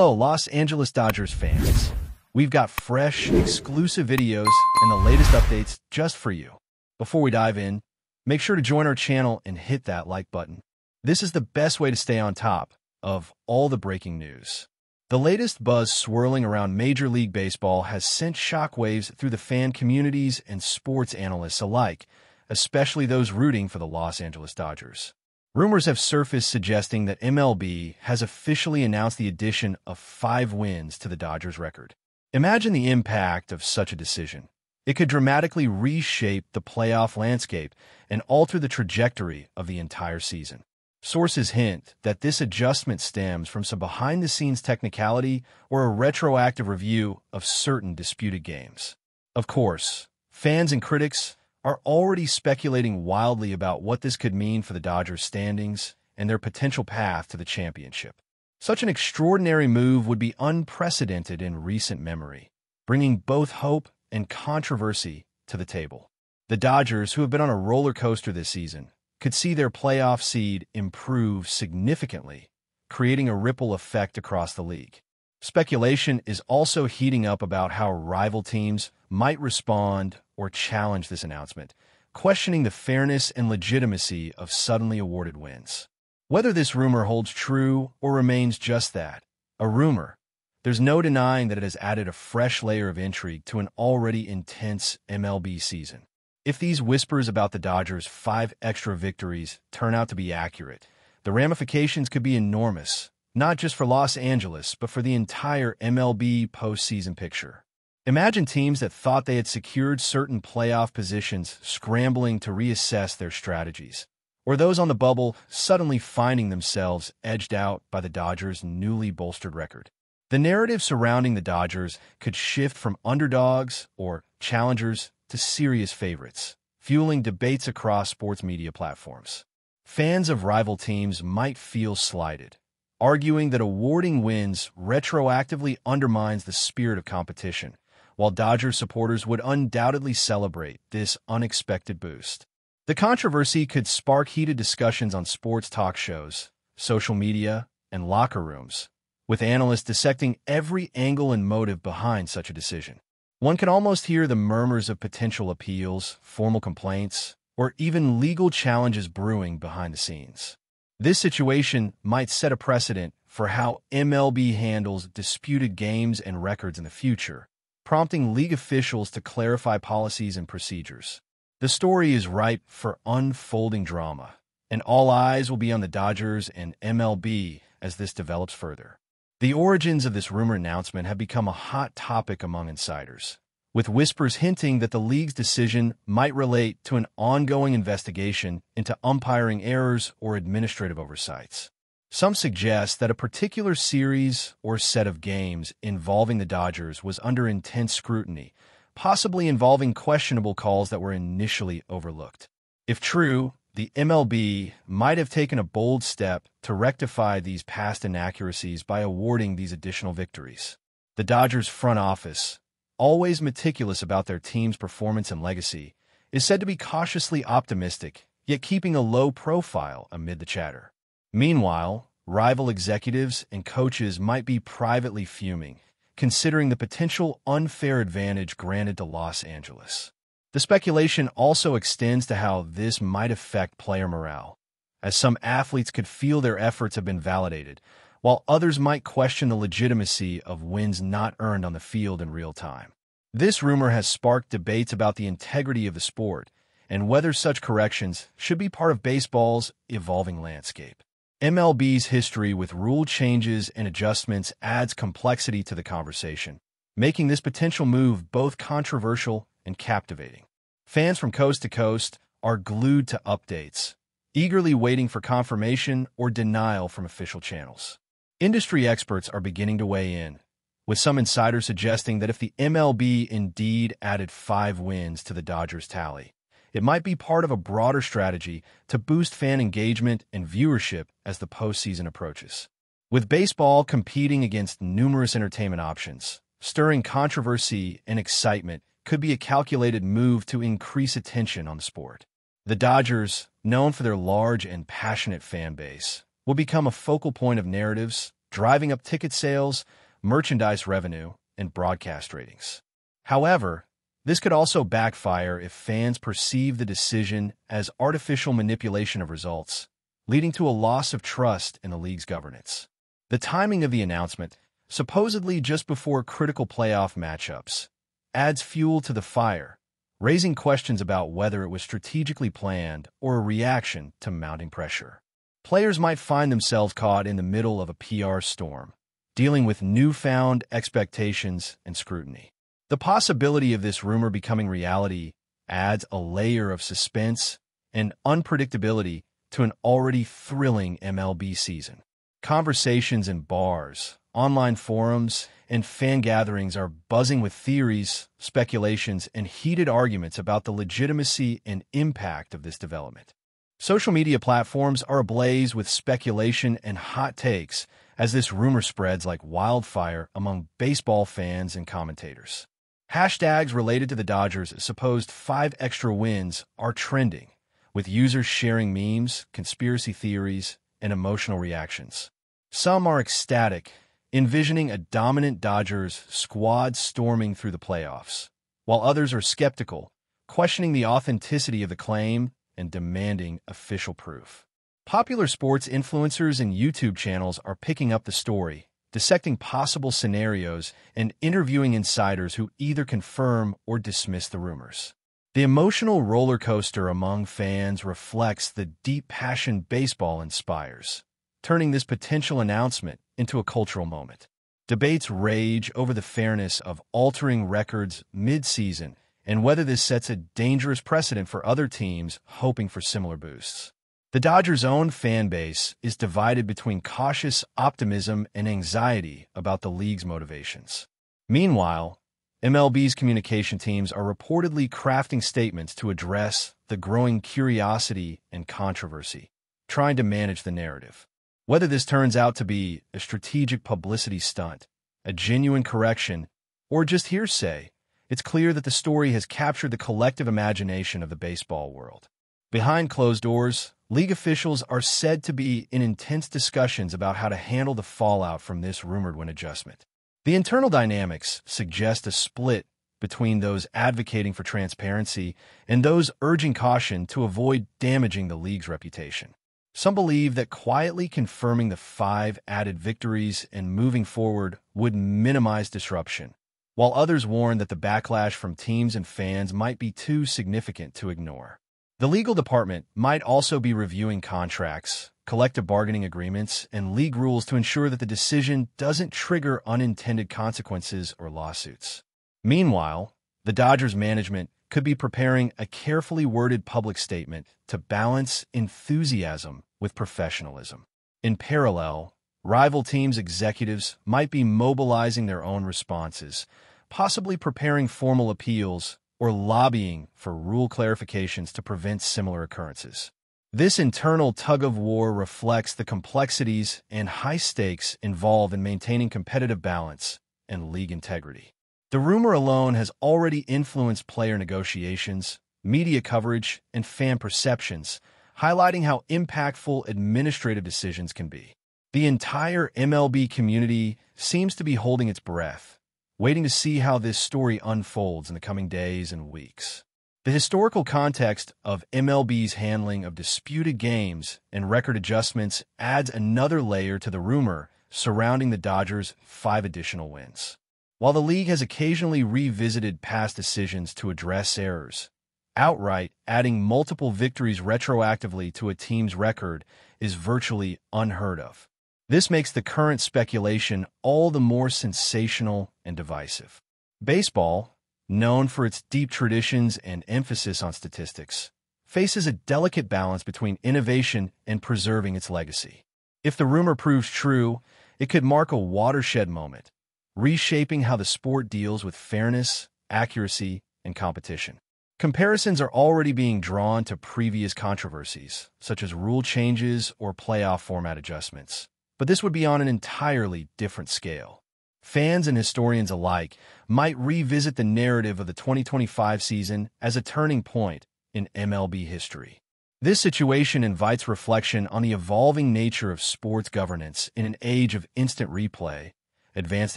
Hello, Los Angeles Dodgers fans. We've got fresh, exclusive videos and the latest updates just for you. Before we dive in, make sure to join our channel and hit that like button. This is the best way to stay on top of all the breaking news. The latest buzz swirling around Major League Baseball has sent shockwaves through the fan communities and sports analysts alike, especially those rooting for the Los Angeles Dodgers. Rumors have surfaced suggesting that MLB has officially announced the addition of 5 wins to the Dodgers' record. Imagine the impact of such a decision. It could dramatically reshape the playoff landscape and alter the trajectory of the entire season. Sources hint that this adjustment stems from some behind-the-scenes technicality or a retroactive review of certain disputed games. Of course, fans and critics are already speculating wildly about what this could mean for the Dodgers' standings and their potential path to the championship. Such an extraordinary move would be unprecedented in recent memory, bringing both hope and controversy to the table. The Dodgers, who have been on a roller coaster this season, could see their playoff seed improve significantly, creating a ripple effect across the league. Speculation is also heating up about how rival teams might respond or challenge this announcement, questioning the fairness and legitimacy of suddenly awarded wins. Whether this rumor holds true or remains just that, a rumor, there's no denying that it has added a fresh layer of intrigue to an already intense MLB season. If these whispers about the Dodgers' 5 extra victories turn out to be accurate, the ramifications could be enormous, not just for Los Angeles, but for the entire MLB postseason picture. Imagine teams that thought they had secured certain playoff positions scrambling to reassess their strategies, or those on the bubble suddenly finding themselves edged out by the Dodgers' newly bolstered record. The narrative surrounding the Dodgers could shift from underdogs or challengers to serious favorites, fueling debates across sports media platforms. Fans of rival teams might feel slighted, arguing that awarding wins retroactively undermines the spirit of competition, while Dodgers supporters would undoubtedly celebrate this unexpected boost. The controversy could spark heated discussions on sports talk shows, social media, and locker rooms, with analysts dissecting every angle and motive behind such a decision. One can almost hear the murmurs of potential appeals, formal complaints, or even legal challenges brewing behind the scenes. This situation might set a precedent for how MLB handles disputed games and records in the future, prompting league officials to clarify policies and procedures. The story is ripe for unfolding drama, and all eyes will be on the Dodgers and MLB as this develops further. The origins of this rumor announcement have become a hot topic among insiders, with whispers hinting that the league's decision might relate to an ongoing investigation into umpiring errors or administrative oversights. Some suggest that a particular series or set of games involving the Dodgers was under intense scrutiny, possibly involving questionable calls that were initially overlooked. If true, the MLB might have taken a bold step to rectify these past inaccuracies by awarding these additional victories. The Dodgers front office, always meticulous about their team's performance and legacy, is said to be cautiously optimistic, yet keeping a low profile amid the chatter. Meanwhile, rival executives and coaches might be privately fuming, considering the potential unfair advantage granted to Los Angeles. The speculation also extends to how this might affect player morale, as some athletes could feel their efforts have been validated, while others might question the legitimacy of wins not earned on the field in real time. This rumor has sparked debates about the integrity of the sport and whether such corrections should be part of baseball's evolving landscape. MLB's history with rule changes and adjustments adds complexity to the conversation, making this potential move both controversial and captivating. Fans from coast to coast are glued to updates, eagerly waiting for confirmation or denial from official channels. Industry experts are beginning to weigh in, with some insiders suggesting that if the MLB indeed added 5 wins to the Dodgers' tally, it might be part of a broader strategy to boost fan engagement and viewership as the postseason approaches. With baseball competing against numerous entertainment options, stirring controversy and excitement could be a calculated move to increase attention on the sport. The Dodgers, known for their large and passionate fan base, will become a focal point of narratives, driving up ticket sales, merchandise revenue, and broadcast ratings. However, this could also backfire if fans perceive the decision as artificial manipulation of results, leading to a loss of trust in the league's governance. The timing of the announcement, supposedly just before critical playoff matchups, adds fuel to the fire, raising questions about whether it was strategically planned or a reaction to mounting pressure. Players might find themselves caught in the middle of a PR storm, dealing with newfound expectations and scrutiny. The possibility of this rumor becoming reality adds a layer of suspense and unpredictability to an already thrilling MLB season. Conversations in bars, online forums, and fan gatherings are buzzing with theories, speculations, and heated arguments about the legitimacy and impact of this development. Social media platforms are ablaze with speculation and hot takes as this rumor spreads like wildfire among baseball fans and commentators. Hashtags related to the Dodgers' supposed 5 extra wins are trending, with users sharing memes, conspiracy theories, and emotional reactions. Some are ecstatic, envisioning a dominant Dodgers squad storming through the playoffs, while others are skeptical, questioning the authenticity of the claim and demanding official proof. Popular sports influencers and YouTube channels are picking up the story, dissecting possible scenarios and interviewing insiders who either confirm or dismiss the rumors. The emotional roller coaster among fans reflects the deep passion baseball inspires, turning this potential announcement into a cultural moment. Debates rage over the fairness of altering records mid-season and whether this sets a dangerous precedent for other teams hoping for similar boosts. The Dodgers' own fan base is divided between cautious optimism and anxiety about the league's motivations. Meanwhile, MLB's communication teams are reportedly crafting statements to address the growing curiosity and controversy, trying to manage the narrative. Whether this turns out to be a strategic publicity stunt, a genuine correction, or just hearsay, it's clear that the story has captured the collective imagination of the baseball world. Behind closed doors, league officials are said to be in intense discussions about how to handle the fallout from this rumored win adjustment. The internal dynamics suggest a split between those advocating for transparency and those urging caution to avoid damaging the league's reputation. Some believe that quietly confirming the 5 added victories and moving forward would minimize disruption, while others warn that the backlash from teams and fans might be too significant to ignore. The legal department might also be reviewing contracts, collective bargaining agreements, and league rules to ensure that the decision doesn't trigger unintended consequences or lawsuits. Meanwhile, the Dodgers management could be preparing a carefully worded public statement to balance enthusiasm with professionalism. In parallel, rival teams' executives might be mobilizing their own responses, possibly preparing formal appeals or lobbying for rule clarifications to prevent similar occurrences. This internal tug-of-war reflects the complexities and high stakes involved in maintaining competitive balance and league integrity. The rumor alone has already influenced player negotiations, media coverage, and fan perceptions, highlighting how impactful administrative decisions can be. The entire MLB community seems to be holding its breath, waiting to see how this story unfolds in the coming days and weeks. The historical context of MLB's handling of disputed games and record adjustments adds another layer to the rumor surrounding the Dodgers' 5 additional wins. While the league has occasionally revisited past decisions to address errors, outright adding multiple victories retroactively to a team's record is virtually unheard of. This makes the current speculation all the more sensational and divisive. Baseball, known for its deep traditions and emphasis on statistics, faces a delicate balance between innovation and preserving its legacy. If the rumor proves true, it could mark a watershed moment, reshaping how the sport deals with fairness, accuracy, and competition. Comparisons are already being drawn to previous controversies, such as rule changes or playoff format adjustments, but this would be on an entirely different scale. Fans and historians alike might revisit the narrative of the 2025 season as a turning point in MLB history. This situation invites reflection on the evolving nature of sports governance in an age of instant replay, advanced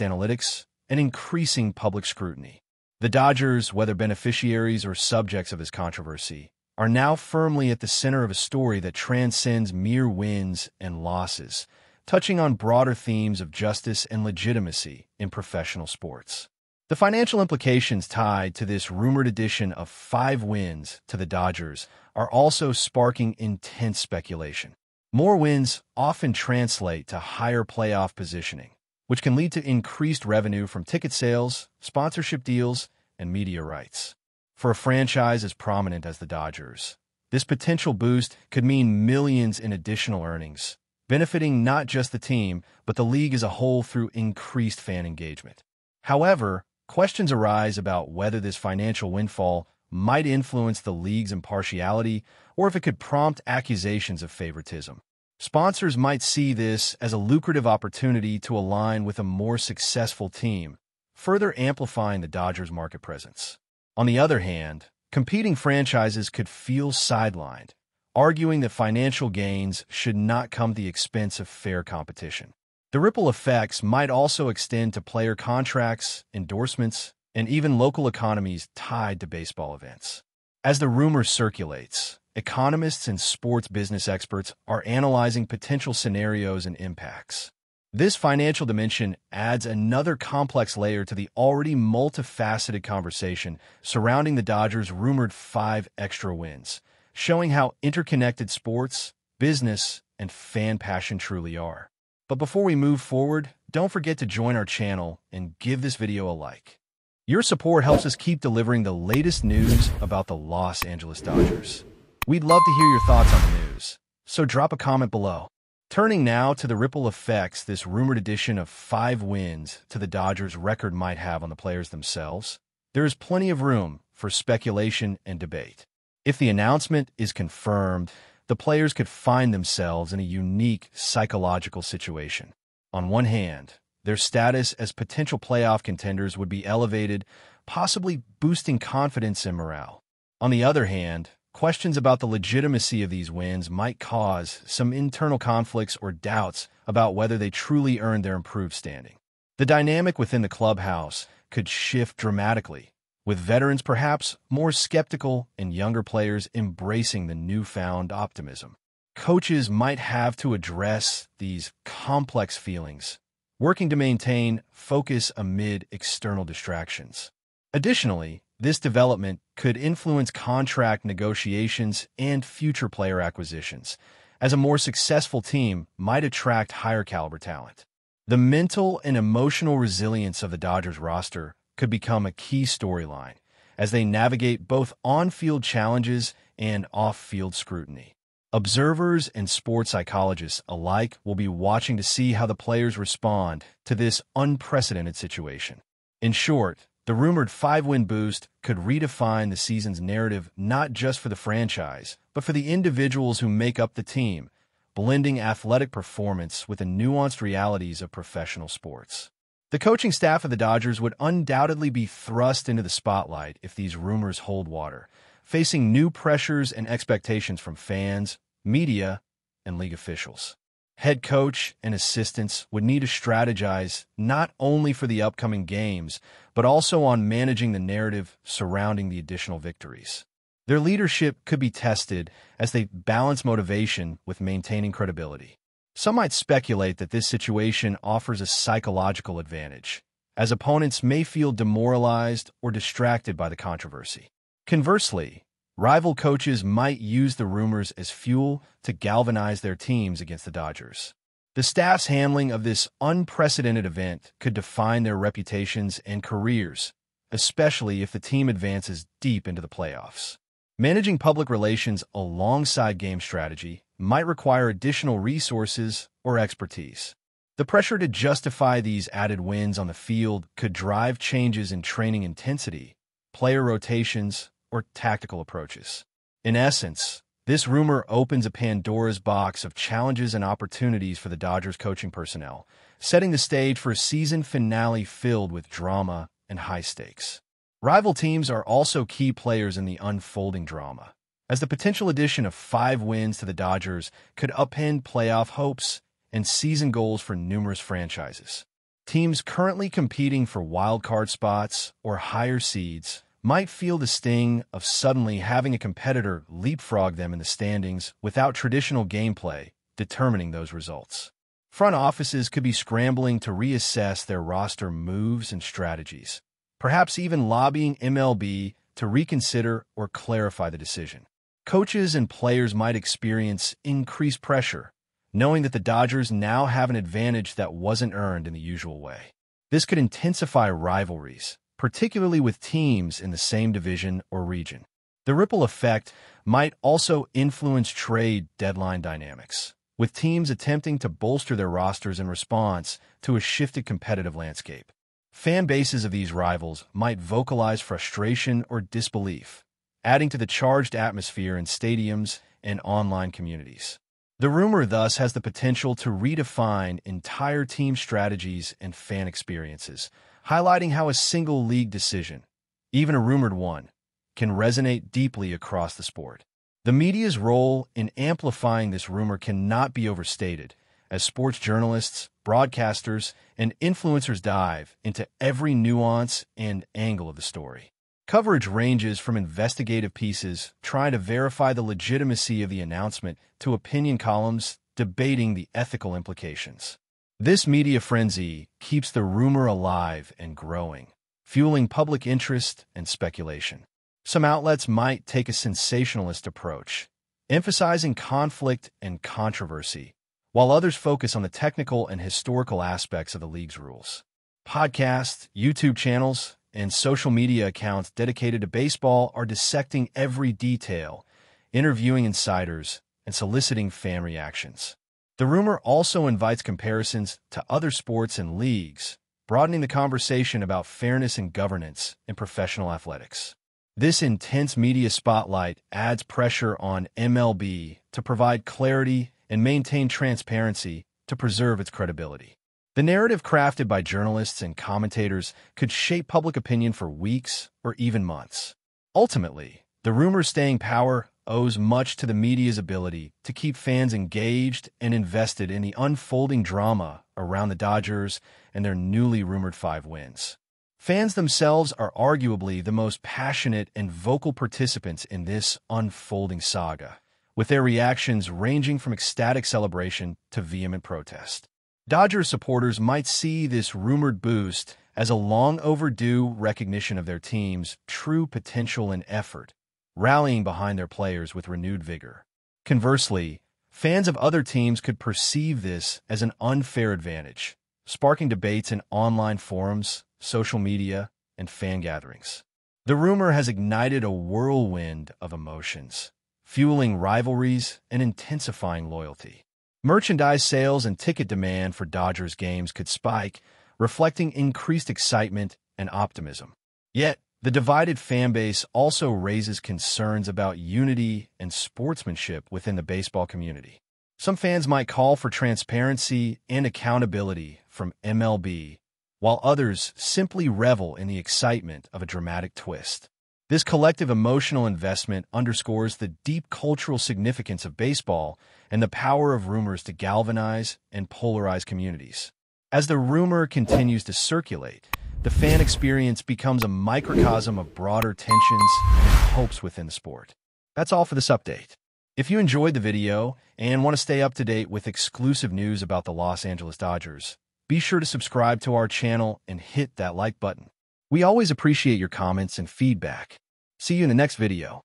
analytics, and increasing public scrutiny. The Dodgers, whether beneficiaries or subjects of this controversy, are now firmly at the center of a story that transcends mere wins and losses, touching on broader themes of justice and legitimacy in professional sports. The financial implications tied to this rumored addition of 5 wins to the Dodgers are also sparking intense speculation. More wins often translate to higher playoff positioning, which can lead to increased revenue from ticket sales, sponsorship deals, and media rights. For a franchise as prominent as the Dodgers, this potential boost could mean millions in additional earnings, benefiting not just the team, but the league as a whole through increased fan engagement. However, questions arise about whether this financial windfall might influence the league's impartiality or if it could prompt accusations of favoritism. Sponsors might see this as a lucrative opportunity to align with a more successful team, further amplifying the Dodgers' market presence. On the other hand, competing franchises could feel sidelined, arguing that financial gains should not come at the expense of fair competition. The ripple effects might also extend to player contracts, endorsements, and even local economies tied to baseball events. As the rumor circulates, economists and sports business experts are analyzing potential scenarios and impacts. This financial dimension adds another complex layer to the already multifaceted conversation surrounding the Dodgers' rumored 5 extra wins, showing how interconnected sports, business, and fan passion truly are. But before we move forward, don't forget to join our channel and give this video a like. Your support helps us keep delivering the latest news about the Los Angeles Dodgers. We'd love to hear your thoughts on the news, so drop a comment below. Turning now to the ripple effects this rumored addition of 5 wins to the Dodgers' record might have on the players themselves, there is plenty of room for speculation and debate. If the announcement is confirmed, the players could find themselves in a unique psychological situation. On one hand, their status as potential playoff contenders would be elevated, possibly boosting confidence and morale. On the other hand, questions about the legitimacy of these wins might cause some internal conflicts or doubts about whether they truly earned their improved standing. The dynamic within the clubhouse could shift dramatically, with veterans perhaps more skeptical and younger players embracing the newfound optimism. Coaches might have to address these complex feelings, working to maintain focus amid external distractions. Additionally, this development could influence contract negotiations and future player acquisitions, as a more successful team might attract higher caliber talent. The mental and emotional resilience of the Dodgers roster could become a key storyline as they navigate both on-field challenges and off-field scrutiny. Observers and sports psychologists alike will be watching to see how the players respond to this unprecedented situation. In short, the rumored 5-win boost could redefine the season's narrative not just for the franchise, but for the individuals who make up the team, blending athletic performance with the nuanced realities of professional sports. The coaching staff of the Dodgers would undoubtedly be thrust into the spotlight if these rumors hold water, facing new pressures and expectations from fans, media, and league officials. Head coach and assistants would need to strategize not only for the upcoming games, but also on managing the narrative surrounding the additional victories. Their leadership could be tested as they balance motivation with maintaining credibility. Some might speculate that this situation offers a psychological advantage, as opponents may feel demoralized or distracted by the controversy. Conversely, rival coaches might use the rumors as fuel to galvanize their teams against the Dodgers. The staff's handling of this unprecedented event could define their reputations and careers, especially if the team advances deep into the playoffs. Managing public relations alongside game strategy might require additional resources or expertise. The pressure to justify these added wins on the field could drive changes in training intensity, player rotations, or tactical approaches. In essence, this rumor opens a Pandora's box of challenges and opportunities for the Dodgers coaching personnel, setting the stage for a season finale filled with drama and high stakes. Rival teams are also key players in the unfolding drama, as the potential addition of 5 wins to the Dodgers could upend playoff hopes and season goals for numerous franchises. Teams currently competing for wild-card spots or higher seeds might feel the sting of suddenly having a competitor leapfrog them in the standings without traditional gameplay determining those results. Front offices could be scrambling to reassess their roster moves and strategies, perhaps even lobbying MLB to reconsider or clarify the decision. Coaches and players might experience increased pressure, knowing that the Dodgers now have an advantage that wasn't earned in the usual way. This could intensify rivalries, particularly with teams in the same division or region. The ripple effect might also influence trade deadline dynamics, with teams attempting to bolster their rosters in response to a shifted competitive landscape. Fan bases of these rivals might vocalize frustration or disbelief, adding to the charged atmosphere in stadiums and online communities. The rumor thus has the potential to redefine entire team strategies and fan experiences, highlighting how a single league decision, even a rumored one, can resonate deeply across the sport. The media's role in amplifying this rumor cannot be overstated, as sports journalists, broadcasters, and influencers dive into every nuance and angle of the story. Coverage ranges from investigative pieces trying to verify the legitimacy of the announcement to opinion columns debating the ethical implications. This media frenzy keeps the rumor alive and growing, fueling public interest and speculation. Some outlets might take a sensationalist approach, emphasizing conflict and controversy, while others focus on the technical and historical aspects of the league's rules. Podcasts, YouTube channels, and social media accounts dedicated to baseball are dissecting every detail, interviewing insiders, and soliciting fan reactions. The rumor also invites comparisons to other sports and leagues, broadening the conversation about fairness and governance in professional athletics. This intense media spotlight adds pressure on MLB to provide clarity and maintain transparency to preserve its credibility. The narrative crafted by journalists and commentators could shape public opinion for weeks or even months. Ultimately, the rumor's staying power owes much to the media's ability to keep fans engaged and invested in the unfolding drama around the Dodgers and their newly rumored 5 wins. Fans themselves are arguably the most passionate and vocal participants in this unfolding saga, with their reactions ranging from ecstatic celebration to vehement protest. Dodgers supporters might see this rumored boost as a long-overdue recognition of their team's true potential and effort, rallying behind their players with renewed vigor. Conversely, fans of other teams could perceive this as an unfair advantage, sparking debates in online forums, social media, and fan gatherings. The rumor has ignited a whirlwind of emotions, fueling rivalries and intensifying loyalty. Merchandise sales and ticket demand for Dodgers games could spike, reflecting increased excitement and optimism. Yet, the divided fan base also raises concerns about unity and sportsmanship within the baseball community. Some fans might call for transparency and accountability from MLB, while others simply revel in the excitement of a dramatic twist. This collective emotional investment underscores the deep cultural significance of baseball and the power of rumors to galvanize and polarize communities. As the rumor continues to circulate, the fan experience becomes a microcosm of broader tensions and hopes within the sport. That's all for this update. If you enjoyed the video and want to stay up to date with exclusive news about the Los Angeles Dodgers, be sure to subscribe to our channel and hit that like button. We always appreciate your comments and feedback. See you in the next video.